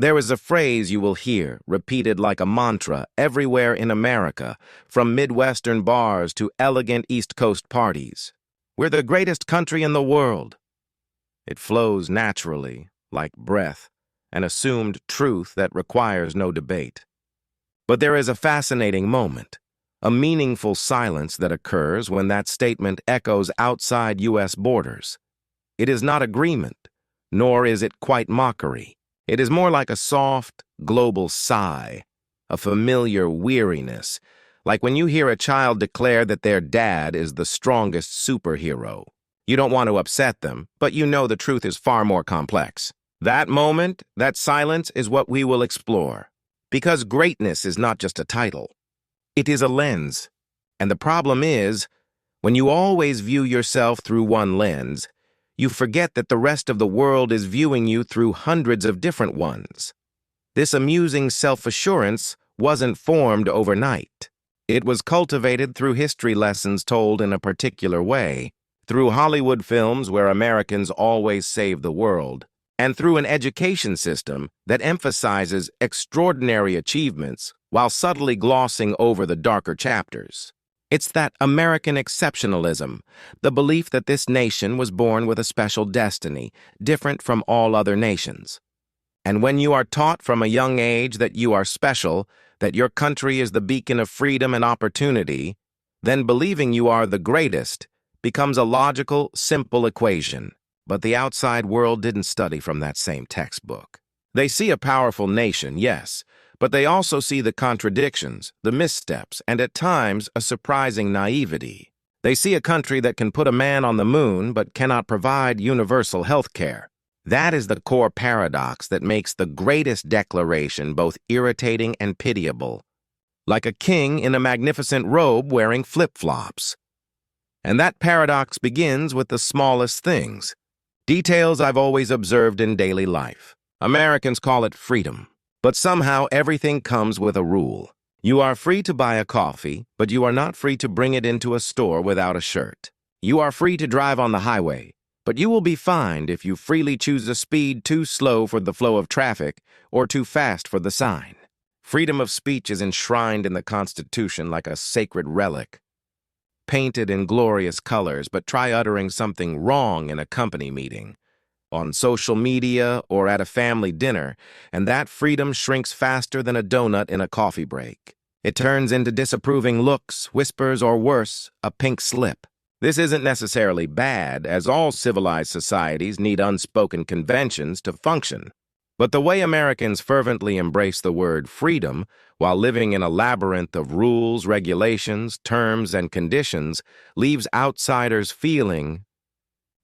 There is a phrase you will hear repeated like a mantra everywhere in America, from Midwestern bars to elegant East Coast parties. We're the greatest country in the world. It flows naturally, like breath, an assumed truth that requires no debate. But there is a fascinating moment, a meaningful silence that occurs when that statement echoes outside U.S. borders. It is not agreement, nor is it quite mockery. It is more like a soft, global sigh, a familiar weariness, like when you hear a child declare that their dad is the strongest superhero. You don't want to upset them, but you know the truth is far more complex. That moment, that silence, is what we will explore. Because greatness is not just a title. It is a lens. And the problem is, when you always view yourself through one lens, you forget that the rest of the world is viewing you through hundreds of different ones. This amusing self-assurance wasn't formed overnight. It was cultivated through history lessons told in a particular way, through Hollywood films where Americans always save the world, and through an education system that emphasizes extraordinary achievements while subtly glossing over the darker chapters. It's that American exceptionalism, the belief that this nation was born with a special destiny, different from all other nations. And when you are taught from a young age that you are special, that your country is the beacon of freedom and opportunity, then believing you are the greatest becomes a logical, simple equation. But the outside world didn't study from that same textbook. They see a powerful nation, yes, but they also see the contradictions, the missteps, and at times a surprising naivety. They see a country that can put a man on the moon but cannot provide universal health care. That is the core paradox that makes the greatest declaration both irritating and pitiable, like a king in a magnificent robe wearing flip-flops. And that paradox begins with the smallest things, details I've always observed in daily life. Americans call it freedom. But somehow everything comes with a rule. You are free to buy a coffee, but you are not free to bring it into a store without a shirt. You are free to drive on the highway, but you will be fined if you freely choose a speed too slow for the flow of traffic or too fast for the sign. Freedom of speech is enshrined in the Constitution like a sacred relic. Painted in glorious colors, but try uttering something wrong in a company meeting, on social media, or at a family dinner, and that freedom shrinks faster than a donut in a coffee break. It turns into disapproving looks, whispers, or worse, a pink slip. This isn't necessarily bad, as all civilized societies need unspoken conventions to function. But the way Americans fervently embrace the word freedom while living in a labyrinth of rules, regulations, terms, and conditions leaves outsiders feeling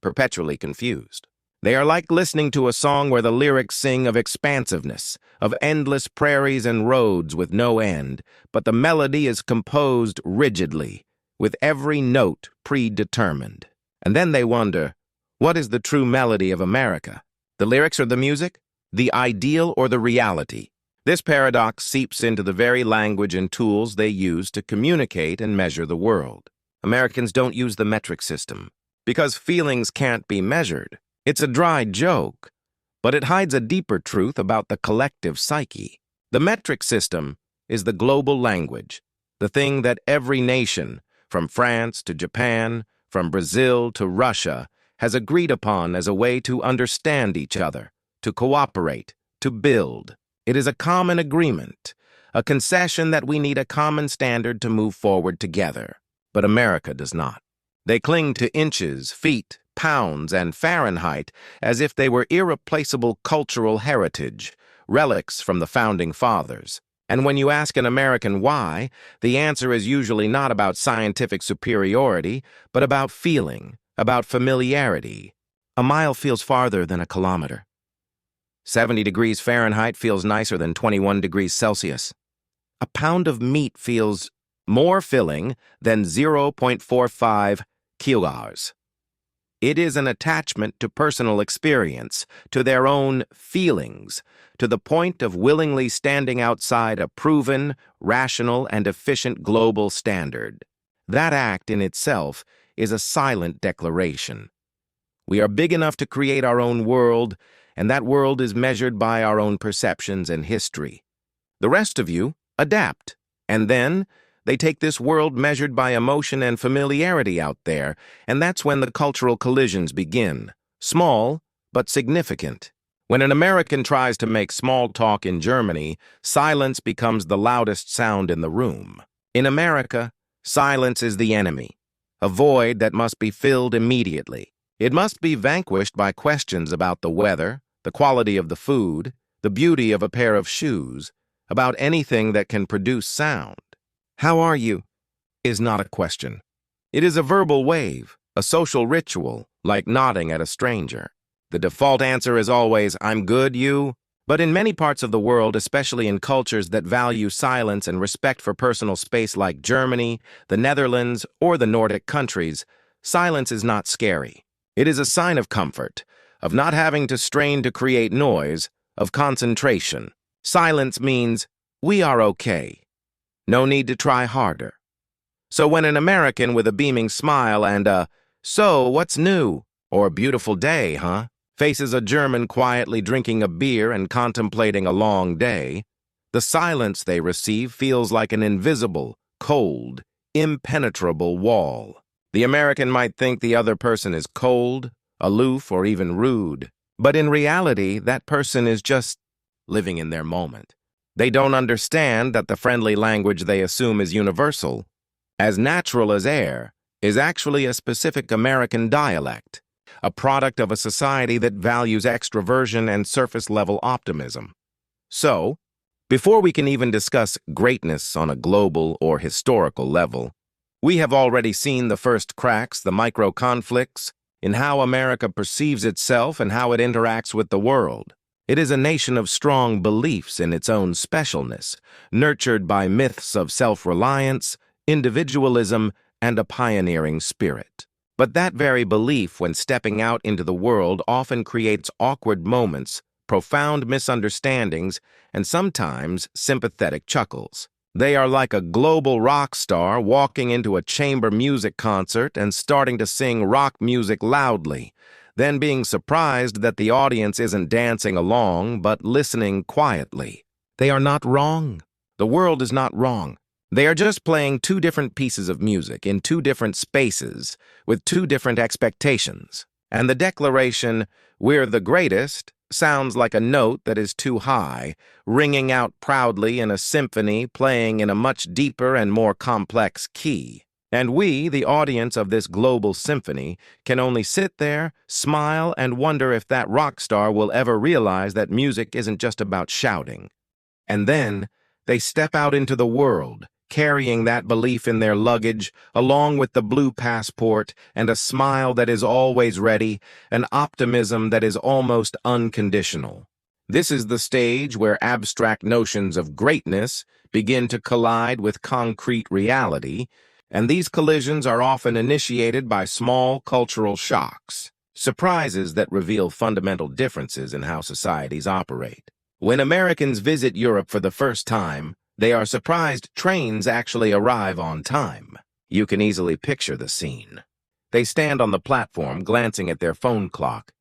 perpetually confused. They are like listening to a song where the lyrics sing of expansiveness, of endless prairies and roads with no end, but the melody is composed rigidly, with every note predetermined. And then they wonder, what is the true melody of America? The lyrics or the music? The ideal or the reality? This paradox seeps into the very language and tools they use to communicate and measure the world. Americans don't use the metric system, because feelings can't be measured. It's a dry joke, but it hides a deeper truth about the collective psyche. The metric system is the global language, the thing that every nation, from France to Japan, from Brazil to Russia, has agreed upon as a way to understand each other, to cooperate, to build. It is a common agreement, a concession that we need a common standard to move forward together. But America does not. They cling to inches, feet, pounds, and Fahrenheit as if they were irreplaceable cultural heritage, relics from the founding fathers. And when you ask an American why, the answer is usually not about scientific superiority, but about feeling, about familiarity. A mile feels farther than a kilometer. 70 degrees Fahrenheit feels nicer than 21 degrees Celsius. A pound of meat feels more filling than 0.45 kilograms. It is an attachment to personal experience, to their own feelings, to the point of willingly standing outside a proven, rational, and efficient global standard. That act in itself is a silent declaration. We are big enough to create our own world, and that world is measured by our own perceptions and history. The rest of you adapt, and then they take this world measured by emotion and familiarity out there, and that's when the cultural collisions begin. Small, but significant. When an American tries to make small talk in Germany, silence becomes the loudest sound in the room. In America, silence is the enemy, a void that must be filled immediately. It must be vanquished by questions about the weather, the quality of the food, the beauty of a pair of shoes, about anything that can produce sound. How are you? Is not a question. It is a verbal wave, a social ritual, like nodding at a stranger. The default answer is always, I'm good, you? But in many parts of the world, especially in cultures that value silence and respect for personal space like Germany, the Netherlands, or the Nordic countries, silence is not scary. It is a sign of comfort, of not having to strain to create noise, of concentration. Silence means, we are okay. No need to try harder. So when an American with a beaming smile and a, so what's new, or beautiful day, huh, faces a German quietly drinking a beer and contemplating a long day, the silence they receive feels like an invisible, cold, impenetrable wall. The American might think the other person is cold, aloof, or even rude, but in reality, that person is just living in their moment. They don't understand that the friendly language they assume is universal, as natural as air, is actually a specific American dialect, a product of a society that values extroversion and surface-level optimism. So, before we can even discuss greatness on a global or historical level, we have already seen the first cracks, the micro-conflicts, in how America perceives itself and how it interacts with the world. It is a nation of strong beliefs in its own specialness, nurtured by myths of self-reliance, individualism, and a pioneering spirit. But that very belief, when stepping out into the world, often creates awkward moments, profound misunderstandings, and sometimes sympathetic chuckles. They are like a global rock star walking into a chamber music concert and starting to sing rock music loudly, then being surprised that the audience isn't dancing along but listening quietly. They are not wrong. The world is not wrong. They are just playing two different pieces of music in two different spaces with two different expectations. And the declaration, "We're the greatest," sounds like a note that is too high, ringing out proudly in a symphony playing in a much deeper and more complex key. And we, the audience of this global symphony, can only sit there, smile, and wonder if that rock star will ever realize that music isn't just about shouting. And then they step out into the world, carrying that belief in their luggage, along with the blue passport and a smile that is always ready, an optimism that is almost unconditional. This is the stage where abstract notions of greatness begin to collide with concrete reality, and these collisions are often initiated by small cultural shocks, surprises that reveal fundamental differences in how societies operate. When Americans visit Europe for the first time, they are surprised trains actually arrive on time. You can easily picture the scene. They stand on the platform, glancing at their phone clock,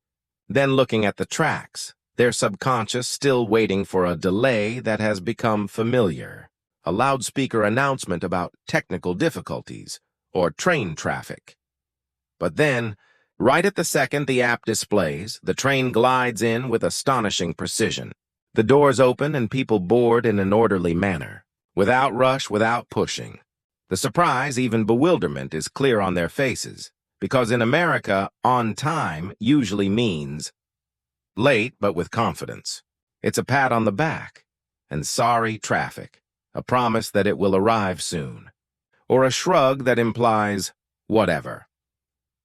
then looking at the tracks, their subconscious still waiting for a delay that has become familiar. A loudspeaker announcement about technical difficulties or train traffic. But then, right at the second the app displays, the train glides in with astonishing precision. The doors open and people board in an orderly manner, without rush, without pushing. The surprise, even bewilderment, is clear on their faces, because in America, on time usually means late but with confidence. It's a pat on the back, and sorry traffic, a promise that it will arrive soon, or a shrug that implies whatever.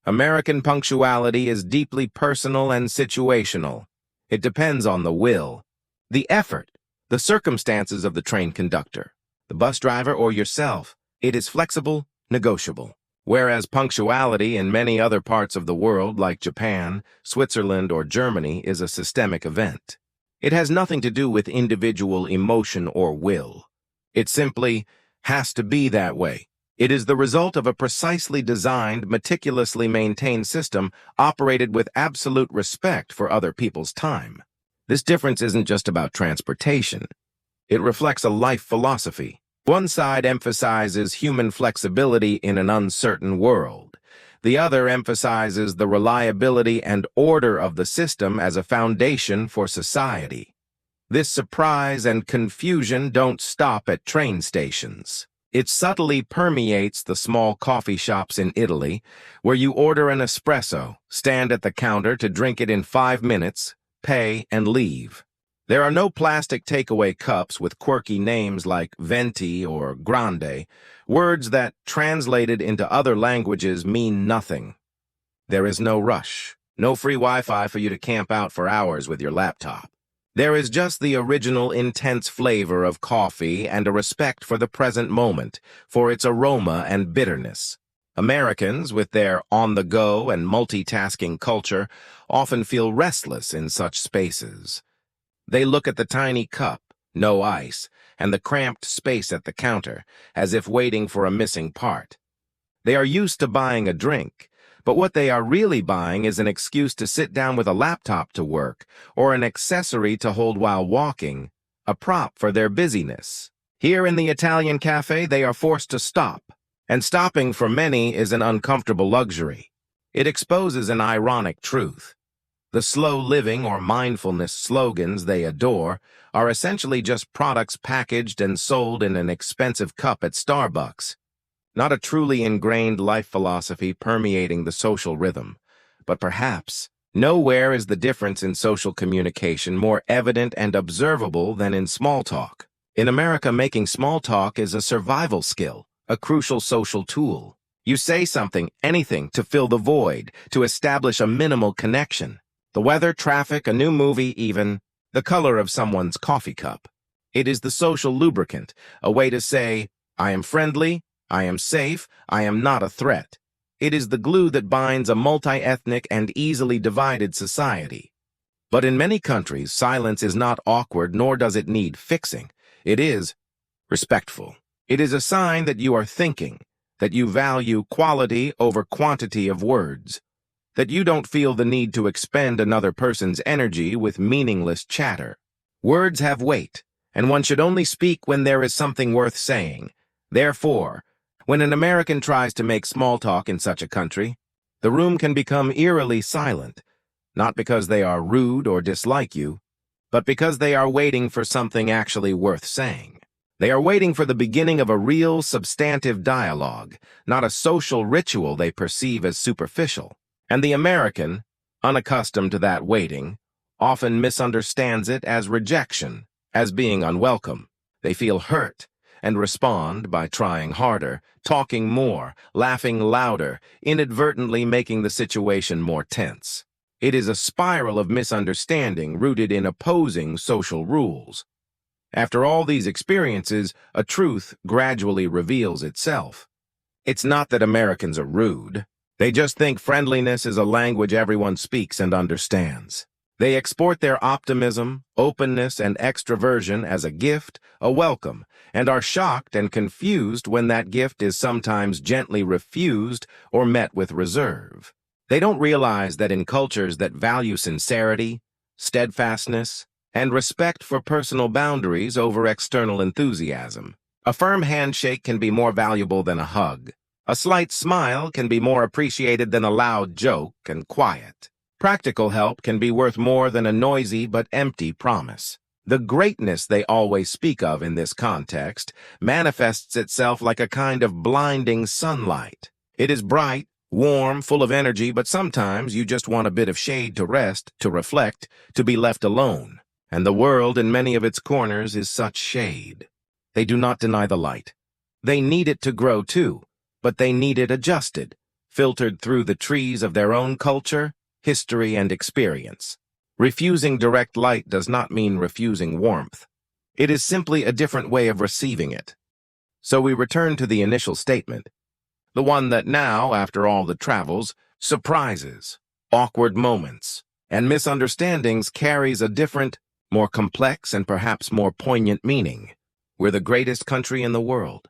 American punctuality is deeply personal and situational. It depends on the will, the effort, the circumstances of the train conductor, the bus driver, or yourself. It is flexible, negotiable. Whereas punctuality in many other parts of the world, like Japan, Switzerland, or Germany, is a systemic event. It has nothing to do with individual emotion or will. It simply has to be that way. It is the result of a precisely designed, meticulously maintained system operated with absolute respect for other people's time. This difference isn't just about transportation. It reflects a life philosophy. One side emphasizes human flexibility in an uncertain world. The other emphasizes the reliability and order of the system as a foundation for society. This surprise and confusion don't stop at train stations. It subtly permeates the small coffee shops in Italy, where you order an espresso, stand at the counter to drink it in 5 minutes, pay, and leave. There are no plastic takeaway cups with quirky names like venti or grande, words that, translated into other languages, mean nothing. There is no rush, no free Wi-Fi for you to camp out for hours with your laptop. There is just the original intense flavor of coffee and a respect for the present moment, for its aroma and bitterness. Americans, with their on-the-go and multitasking culture, often feel restless in such spaces. They look at the tiny cup, no ice, and the cramped space at the counter, as if waiting for a missing part. They are used to buying a drink, but what they are really buying is an excuse to sit down with a laptop to work, or an accessory to hold while walking, a prop for their busyness. Here in the Italian cafe, they are forced to stop, and stopping for many is an uncomfortable luxury. It exposes an ironic truth. The slow living or mindfulness slogans they adore are essentially just products packaged and sold in an expensive cup at Starbucks. Not a truly ingrained life philosophy permeating the social rhythm, but perhaps nowhere is the difference in social communication more evident and observable than in small talk. In America, making small talk is a survival skill, a crucial social tool. You say something, anything, to fill the void, to establish a minimal connection. The weather, traffic, a new movie, even the color of someone's coffee cup. It is the social lubricant, a way to say, I am friendly, I am safe, I am not a threat. It is the glue that binds a multi-ethnic and easily divided society. But in many countries, silence is not awkward, nor does it need fixing. It is respectful. It is a sign that you are thinking, that you value quality over quantity of words, that you don't feel the need to expend another person's energy with meaningless chatter. Words have weight, and one should only speak when there is something worth saying. Therefore, when an American tries to make small talk in such a country, the room can become eerily silent, not because they are rude or dislike you, but because they are waiting for something actually worth saying. They are waiting for the beginning of a real, substantive dialogue, not a social ritual they perceive as superficial. And the American, unaccustomed to that waiting, often misunderstands it as rejection, as being unwelcome. They feel hurt and respond by trying harder, talking more, laughing louder, inadvertently making the situation more tense. It is a spiral of misunderstanding rooted in opposing social rules. After all these experiences, a truth gradually reveals itself. It's not that Americans are rude. They just think friendliness is a language everyone speaks and understands. They export their optimism, openness, and extroversion as a gift, a welcome, and are shocked and confused when that gift is sometimes gently refused or met with reserve. They don't realize that in cultures that value sincerity, steadfastness, and respect for personal boundaries over external enthusiasm, a firm handshake can be more valuable than a hug. A slight smile can be more appreciated than a loud joke and quiet. Practical help can be worth more than a noisy but empty promise. The greatness they always speak of in this context manifests itself like a kind of blinding sunlight. It is bright, warm, full of energy, but sometimes you just want a bit of shade to rest, to reflect, to be left alone. And the world in many of its corners is such shade. They do not deny the light. They need it to grow too, but they need it adjusted, filtered through the trees of their own culture, history, and experience. Refusing direct light does not mean refusing warmth. It is simply a different way of receiving it. So we return to the initial statement, the one that now, after all the travels, surprises, awkward moments, and misunderstandings carries a different, more complex, and perhaps more poignant meaning. We're the greatest country in the world.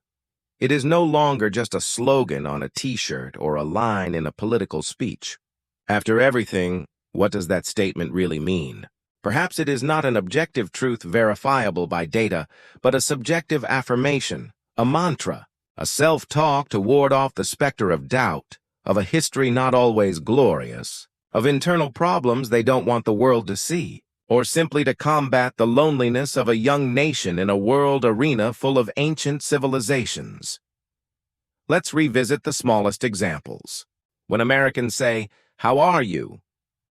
It is no longer just a slogan on a t-shirt or a line in a political speech. After everything, what does that statement really mean? Perhaps it is not an objective truth verifiable by data, but a subjective affirmation, a mantra, a self-talk to ward off the specter of doubt, of a history not always glorious, of internal problems they don't want the world to see, or simply to combat the loneliness of a young nation in a world arena full of ancient civilizations. Let's revisit the smallest examples. When Americans say, "How are you?"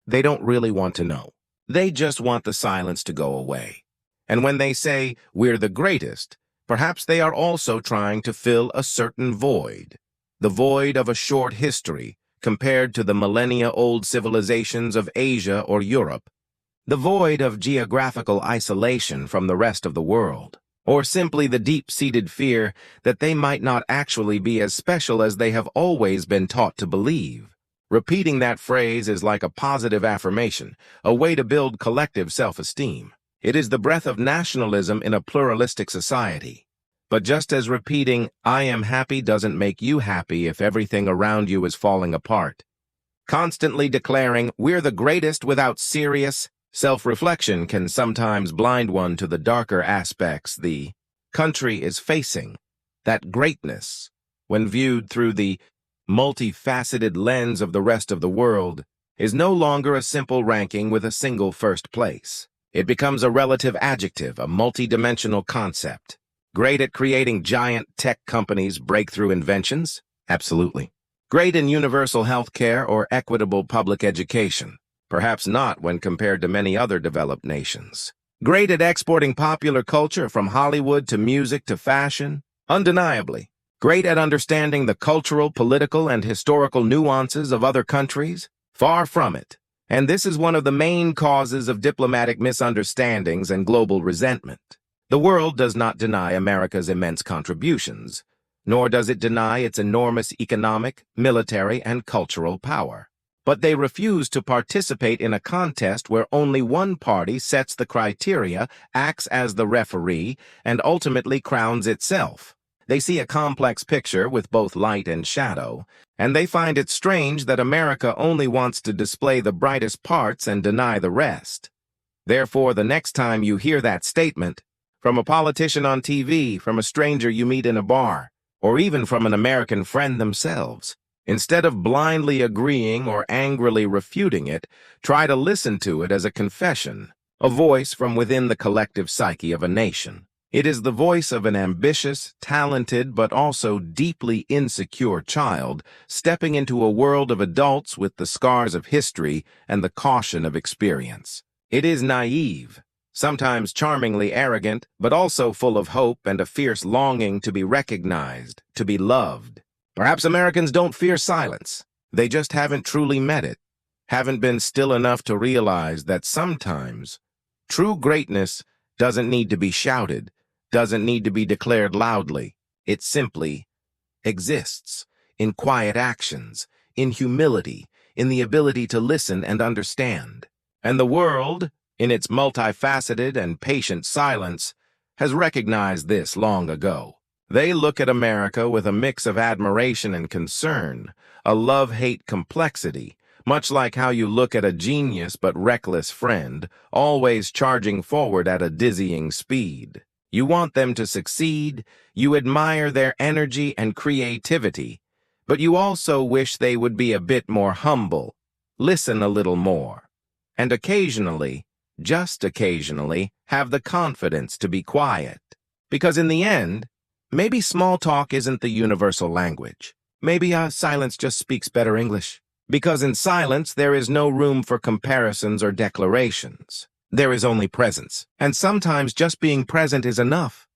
they don't really want to know. They just want the silence to go away. And when they say, "We're the greatest," perhaps they are also trying to fill a certain void. The void of a short history compared to the millennia-old civilizations of Asia or Europe. The void of geographical isolation from the rest of the world. Or simply the deep-seated fear that they might not actually be as special as they have always been taught to believe. Repeating that phrase is like a positive affirmation, a way to build collective self-esteem. It is the breath of nationalism in a pluralistic society. But just as repeating, "I am happy" doesn't make you happy if everything around you is falling apart. Constantly declaring, "We're the greatest" without serious self-reflection can sometimes blind one to the darker aspects the country is facing. That greatness, when viewed through the multifaceted lens of the rest of the world, is no longer a simple ranking with a single first place. It becomes a relative adjective, a multidimensional concept. Great at creating giant tech companies' breakthrough inventions? Absolutely. Great in universal health care or equitable public education? Perhaps not when compared to many other developed nations. Great at exporting popular culture from Hollywood to music to fashion? Undeniably. Great at understanding the cultural, political, and historical nuances of other countries? Far from it. And this is one of the main causes of diplomatic misunderstandings and global resentment. The world does not deny America's immense contributions, nor does it deny its enormous economic, military, and cultural power. But they refuse to participate in a contest where only one party sets the criteria, acts as the referee, and ultimately crowns itself. They see a complex picture with both light and shadow, and they find it strange that America only wants to display the brightest parts and deny the rest. Therefore, the next time you hear that statement, from a politician on TV, from a stranger you meet in a bar, or even from an American friend themselves, instead of blindly agreeing or angrily refuting it, try to listen to it as a confession, a voice from within the collective psyche of a nation. It is the voice of an ambitious, talented, but also deeply insecure child stepping into a world of adults with the scars of history and the caution of experience. It is naive, sometimes charmingly arrogant, but also full of hope and a fierce longing to be recognized, to be loved. Perhaps Americans don't fear silence. They just haven't truly met it, haven't been still enough to realize that sometimes true greatness doesn't need to be shouted, doesn't need to be declared loudly. It simply exists in quiet actions, in humility, in the ability to listen and understand. And the world, in its multifaceted and patient silence, has recognized this long ago. They look at America with a mix of admiration and concern, a love-hate complexity, much like how you look at a genius but reckless friend, always charging forward at a dizzying speed. You want them to succeed, you admire their energy and creativity, but you also wish they would be a bit more humble, listen a little more, and occasionally, just occasionally, have the confidence to be quiet. Because in the end, maybe small talk isn't the universal language. Maybe silence just speaks better English. Because in silence, there is no room for comparisons or declarations. There is only presence. And sometimes just being present is enough.